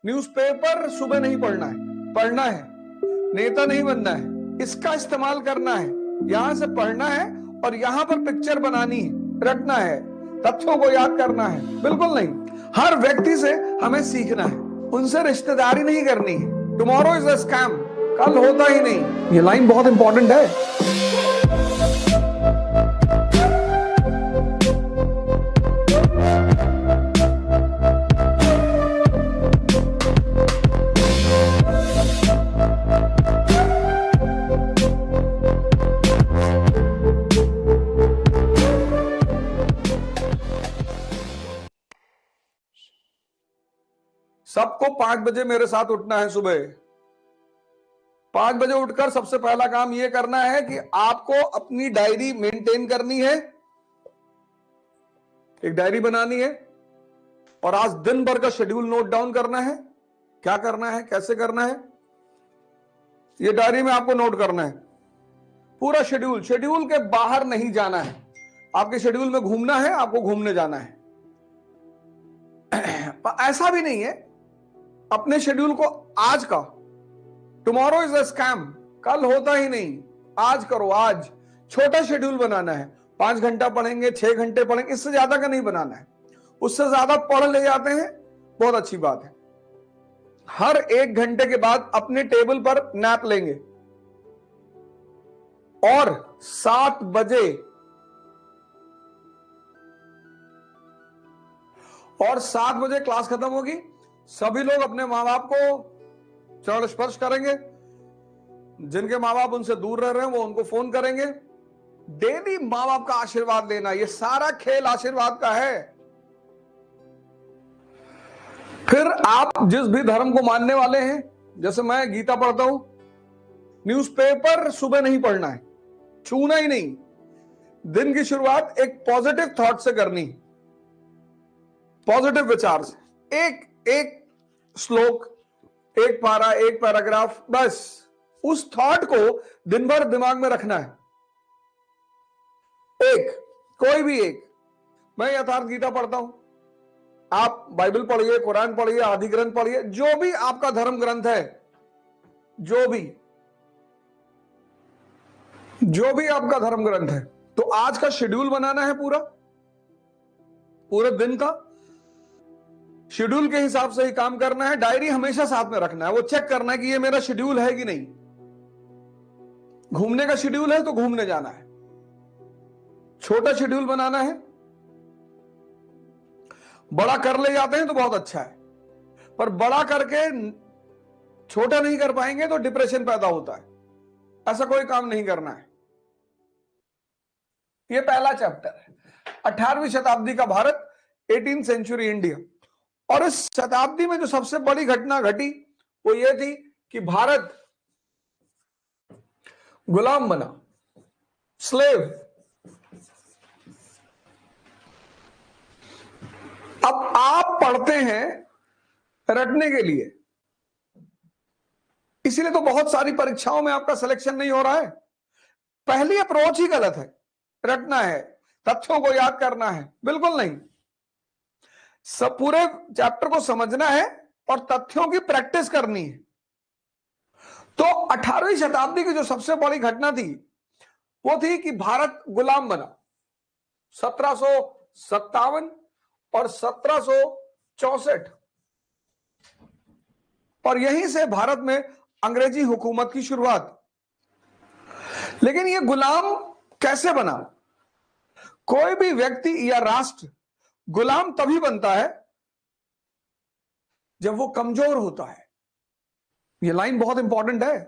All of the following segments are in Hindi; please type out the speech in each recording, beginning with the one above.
न्यूज़पेपर सुबह नहीं पढ़ना है, नेता नहीं बनना है, इसका इस्तेमाल करना है, यहां से पढ़ना है और यहां पर पिक्चर बनानी है, रखना है, तथ्यों को याद करना है। बिल्कुल नहीं। हर व्यक्ति से हमें सीखना है, उनसे रिश्तेदारी नहीं करनी है। टुमारो इज अ स्कैम, कल होता ही नहीं। ये लाइन बहुत इंपॉर्टेंट है। सबको 5 बजे मेरे साथ उठना है। सुबह 5 बजे उठकर सबसे पहला काम यह करना है कि आपको अपनी डायरी मेंटेन करनी है, एक डायरी बनानी है और आज दिन भर का शेड्यूल नोट डाउन करना है। क्या करना है, कैसे करना है, यह डायरी में आपको नोट करना है। पूरा शेड्यूल, शेड्यूल के बाहर नहीं जाना है। आपके शेड्यूल में घूमना है, आपको घूमने जाना है। ऐसा भी नहीं है अपने शेड्यूल को आज का, टुमारो इज अ स्कैम, कल होता ही नहीं, आज करो। आज छोटा शेड्यूल बनाना है। 5 घंटा पढ़ेंगे, 6 घंटे पढ़ेंगे, इससे ज्यादा का नहीं बनाना है। उससे ज्यादा पढ़ ले जाते हैं, बहुत अच्छी बात है। हर 1 घंटे के बाद अपने टेबल पर नैप लेंगे और 7 बजे क्लास खत्म होगी। सभी लोग अपने माँ बाप को चरण स्पर्श करेंगे। जिनके माँ बाप उनसे दूर रह रहे हैं वो उनको फोन करेंगे। डेली माँ बाप का आशीर्वाद लेना, ये सारा खेल आशीर्वाद का है। फिर आप जिस भी धर्म को मानने वाले हैं, जैसे मैं गीता पढ़ता हूं, न्यूज़पेपर सुबह नहीं पढ़ना है, छूना ही नहीं। दिन की शुरुआत एक पॉजिटिव थॉट से करनी, पॉजिटिव विचार से। एक श्लोक, एक पारा, एक पैराग्राफ, बस उस थॉट को दिन भर दिमाग में रखना है। कोई भी एक। मैं यथार्थ गीता पढ़ता हूं, आप बाइबल पढ़िए, कुरान पढ़िए, आदि ग्रंथ पढ़िए, जो भी आपका धर्म ग्रंथ है, जो भी आपका धर्म ग्रंथ है। तो आज का शेड्यूल बनाना है, पूरे दिन का शेड्यूल के हिसाब से ही काम करना है। डायरी हमेशा साथ में रखना है, वो चेक करना है कि ये मेरा शेड्यूल है कि नहीं। घूमने का शेड्यूल है तो घूमने जाना है। छोटा शेड्यूल बनाना है। बड़ा कर ले जाते हैं तो बहुत अच्छा है, पर बड़ा करके छोटा नहीं कर पाएंगे तो डिप्रेशन पैदा होता है। ऐसा कोई काम नहीं करना है। यह पहला चैप्टर है, 18वीं शताब्दी का भारत, 18th सेंचुरी इंडिया। और इस शताब्दी में जो सबसे बड़ी घटना घटी वो ये थी कि भारत गुलाम बना, स्लेव। अब आप पढ़ते हैं रटने के लिए, इसीलिए तो बहुत सारी परीक्षाओं में आपका सिलेक्शन नहीं हो रहा है। पहली अप्रोच ही गलत है। रटना है, तथ्यों को याद करना है, बिल्कुल नहीं। सब पूरे चैप्टर को समझना है और तथ्यों की प्रैक्टिस करनी है। तो 18वीं शताब्दी की जो सबसे बड़ी घटना थी वो थी कि भारत गुलाम बना। 1757 और 1764, और यहीं से भारत में अंग्रेजी हुकूमत की शुरुआत। लेकिन यह गुलाम कैसे बना? कोई भी व्यक्ति या राष्ट्र गुलाम तभी बनता है जब वो कमजोर होता है। यह लाइन बहुत इंपॉर्टेंट है।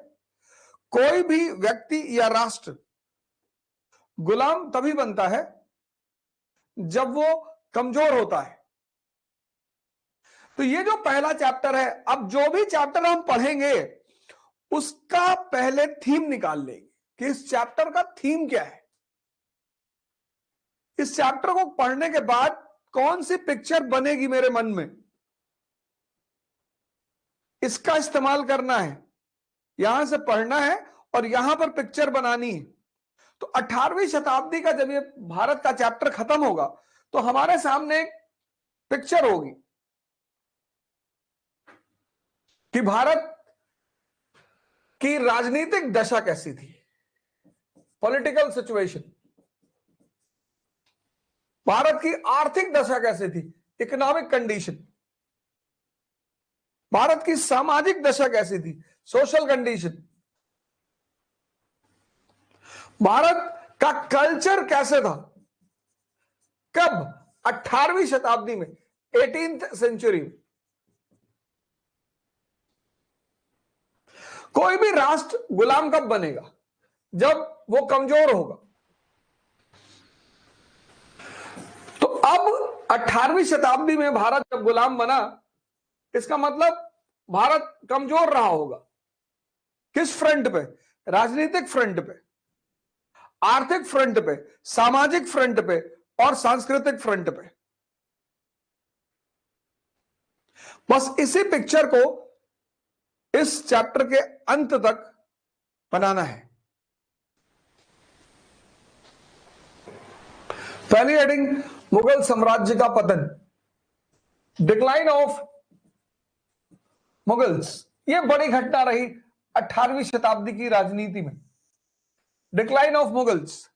कोई भी व्यक्ति या राष्ट्र गुलाम तभी बनता है जब वो कमजोर होता है। तो ये जो पहला चैप्टर है, अब जो भी चैप्टर हम पढ़ेंगे उसका पहले थीम निकाल लेंगे कि इस चैप्टर का थीम क्या है। इस चैप्टर को पढ़ने के बाद कौन सी पिक्चर बनेगी मेरे मन में, इसका इस्तेमाल करना है। यहां से पढ़ना है और यहां पर पिक्चर बनानी है। तो 18वीं शताब्दी का जब ये भारत का चैप्टर खत्म होगा तो हमारे सामने एक पिक्चर होगी। कि भारत की राजनीतिक दशा कैसी थी, पॉलिटिकल सिचुएशन, भारत की आर्थिक दशा कैसी थी, इकोनॉमिक कंडीशन, भारत की सामाजिक दशा कैसी थी, सोशल कंडीशन, भारत का कल्चर कैसे था, कब, 18वीं शताब्दी में, 18th सेंचुरी में। कोई भी राष्ट्र गुलाम कब बनेगा, जब वो कमजोर होगा। तो अब 18वीं शताब्दी में भारत जब गुलाम बना, इसका मतलब भारत कमजोर रहा होगा। किस फ्रंट पे, राजनीतिक फ्रंट पे, आर्थिक फ्रंट पे, सामाजिक फ्रंट पे और सांस्कृतिक फ्रंट पे। बस इसी पिक्चर को इस चैप्टर के अंत तक बनाना है। पहली हेडिंग, मुगल साम्राज्य का पतन, डिक्लाइन ऑफ मुगल्स। यह बड़ी घटना रही 18वीं शताब्दी की राजनीति में। डिक्लाइन ऑफ मुगल्स,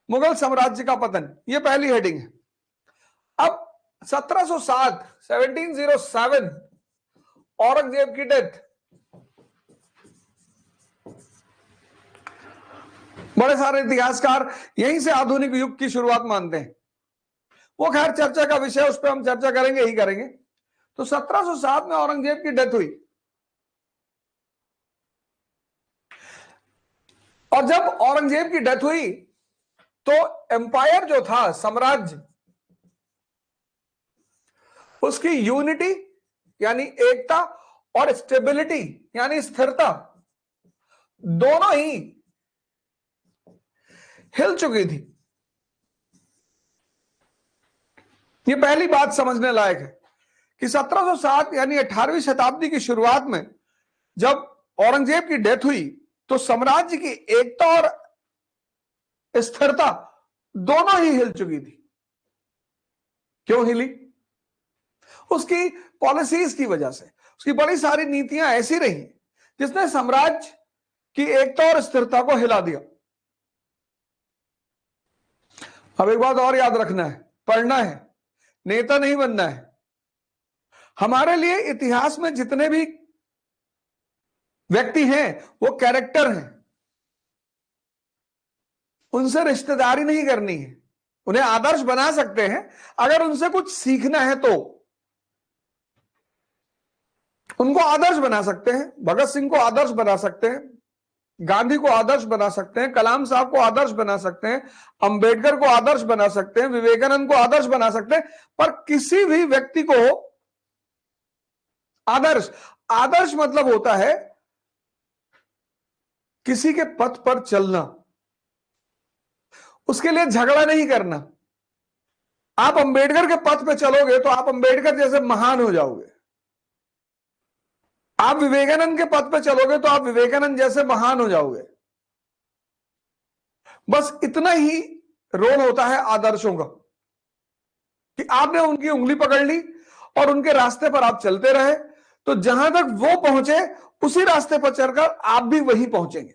मुगल साम्राज्य का पतन, यह पहली हेडिंग है। अब 1707 औरंगजेब की डेथ। बड़े सारे इतिहासकार यहीं से आधुनिक युग की शुरुआत मानते हैं। वो खैर चर्चा का विषय, उस पर हम चर्चा करेंगे ही करेंगे। तो 1707 में औरंगजेब की डेथ हुई, और जब औरंगजेब की डेथ हुई तो एम्पायर जो था, साम्राज्य, उसकी यूनिटी यानी एकता और स्टेबिलिटी यानी स्थिरता, दोनों ही हिल चुकी थी। यह पहली बात समझने लायक है कि 1707 यानी 18वीं शताब्दी की शुरुआत में जब औरंगजेब की डेथ हुई तो साम्राज्य की एकता और स्थिरता दोनों ही हिल चुकी थी। क्यों हिली? उसकी पॉलिसीज की वजह से। उसकी बड़ी सारी नीतियां ऐसी रही जिसने साम्राज्य की एकता और स्थिरता को हिला दिया। अब एक बात और याद रखना है, पढ़ना है, नेता नहीं बनना है। हमारे लिए इतिहास में जितने भी व्यक्ति हैं वो कैरेक्टर हैं, उनसे रिश्तेदारी नहीं करनी है। उन्हें आदर्श बना सकते हैं, अगर उनसे कुछ सीखना है तो उनको आदर्श बना सकते हैं। भगत सिंह को आदर्श बना सकते हैं, गांधी को आदर्श बना सकते हैं, कलाम साहब को आदर्श बना सकते हैं, अंबेडकर को आदर्श बना सकते हैं, विवेकानंद को आदर्श बना सकते हैं, पर किसी भी व्यक्ति को आदर्श, आदर्श मतलब होता है किसी के पथ पर चलना, उसके लिए झगड़ा नहीं करना। आप अंबेडकर के पथ पर चलोगे तो आप अंबेडकर जैसे महान हो जाओगे। आप विवेकानंद के पथ पर चलोगे तो आप विवेकानंद जैसे महान हो जाओगे। बस इतना ही रोल होता है आदर्शों का कि आपने उनकी उंगली पकड़ ली और उनके रास्ते पर आप चलते रहे, तो जहां तक वो पहुंचे उसी रास्ते पर चलकर आप भी वहीं पहुंचेंगे।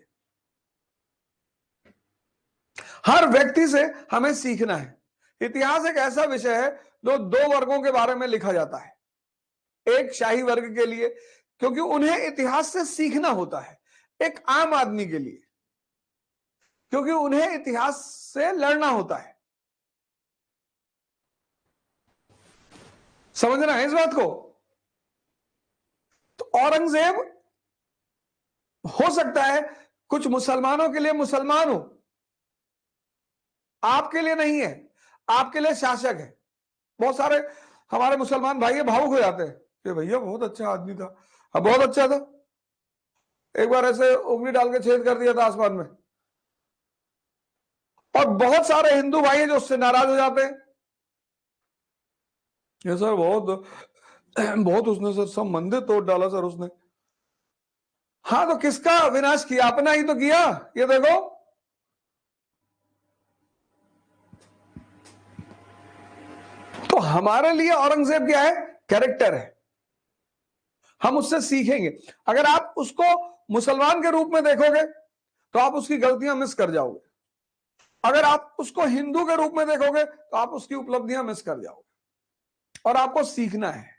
हर व्यक्ति से हमें सीखना है। इतिहास एक ऐसा विषय है जो दो वर्गों के बारे में लिखा जाता है। एक शाही वर्ग के लिए, क्योंकि उन्हें इतिहास से सीखना होता है। एक आम आदमी के लिए, क्योंकि उन्हें इतिहास से लड़ना होता है। समझना है इस बात को। तो औरंगजेब हो सकता है कुछ मुसलमानों के लिए मुसलमान हो, आपके लिए नहीं है, आपके लिए शासक है। बहुत सारे हमारे मुसलमान भाई भावुक हो जाते हैं कि भैया बहुत अच्छा आदमी था, अब बहुत अच्छा था, एक बार ऐसे उंगली डाल के छेद कर दिया था आसमान में। और बहुत सारे हिंदू भाई हैं जो उससे नाराज हो जाते हैं, ये सर बहुत बहुत उसने सर सब मंदिर तोड़ डाला सर उसने। हाँ तो किसका विनाश किया? अपना ही तो किया। ये देखो, तो हमारे लिए औरंगजेब क्या है? कैरेक्टर है। हम उससे सीखेंगे। अगर आप उसको मुसलमान के रूप में देखोगे तो आप उसकी गलतियां मिस कर जाओगे, अगर आप उसको हिंदू के रूप में देखोगे तो आप उसकी उपलब्धियां मिस कर जाओगे। और आपको सीखना है।